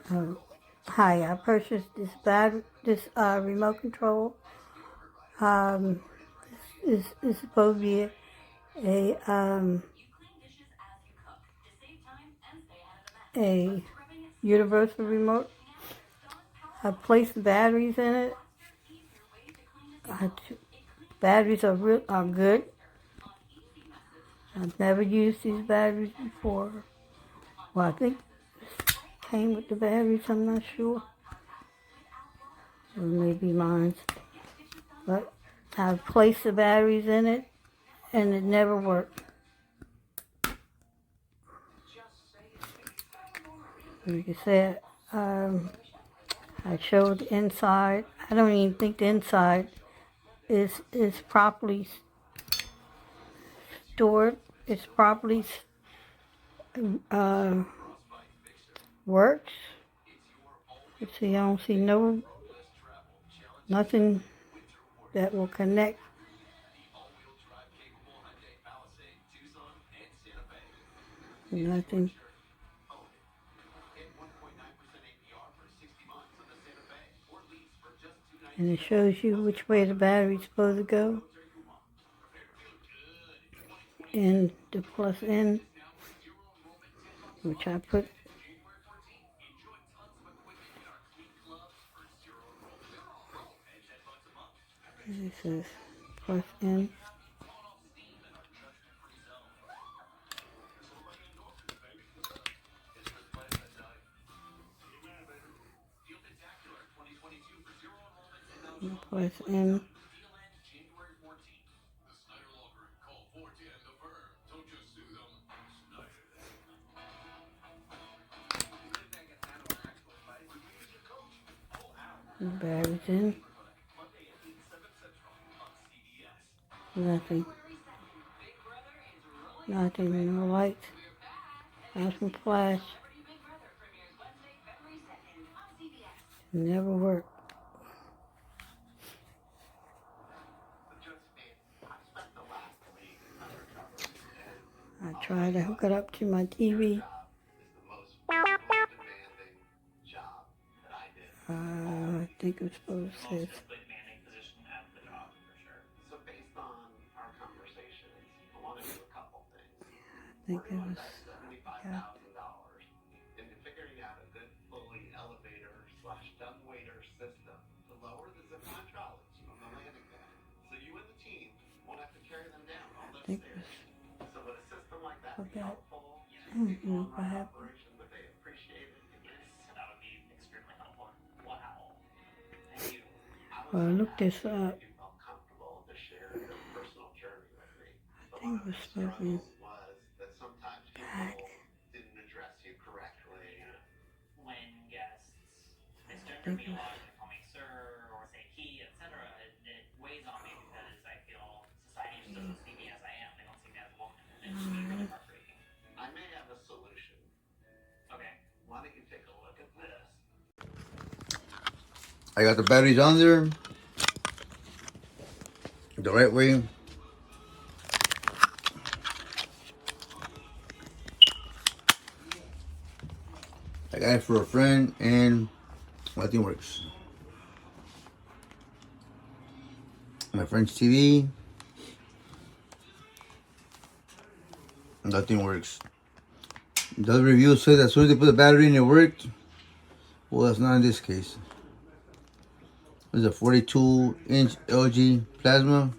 Hi, I purchased this remote control. Um, is supposed to be a universal remote. I placed the batteries in it. Batteries are good. I've never used these batteries before. Well, I think it came with the batteries. I'm not sure. Or maybe mine. But I've placed the batteries in it, and it never worked. Like I said, I showed the inside. I don't even think the inside is properly stored. It's properly uh, works. Let's see, I don't see nothing that will connect. Nothing. And it shows you which way the battery's supposed to go. And the plus N, which I put. It says plus N. Plus N. The battery's in. Nothing. Nothing. No lights. Has some flash. Never worked. I tried to hook it up to my TV. I think it's supposed to say. I think it was. Yeah. I think it was about. I don't know what happened. Well, I looked this up. I think it was supposed to be back. I think it was. I got the batteries on there the right way. I got it for a friend and nothing works. My friend's TV, nothing works. The review said as soon as they put the battery in, it worked. Well, that's not in this case. This is a 42-inch LG plasma.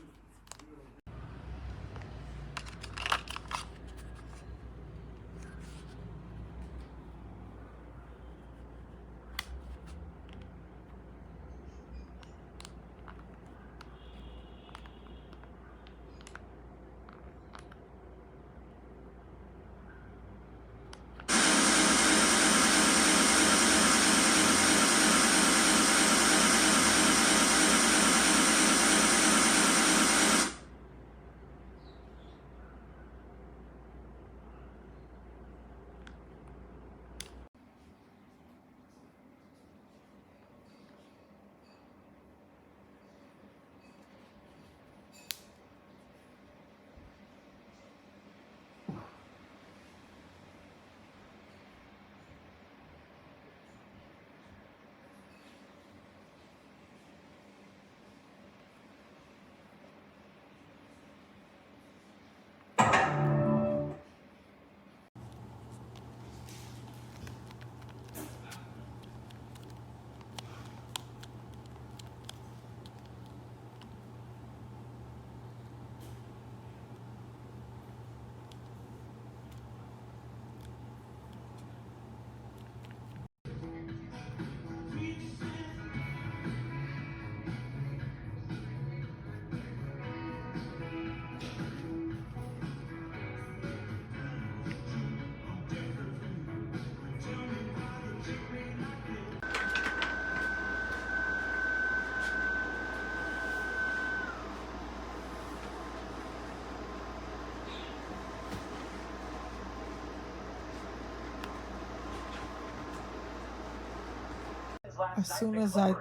as soon as I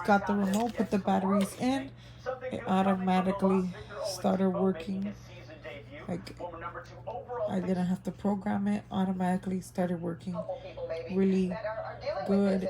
got the remote, put the batteries in, it automatically started working. Like, I didn't have to program it, automatically started working really good.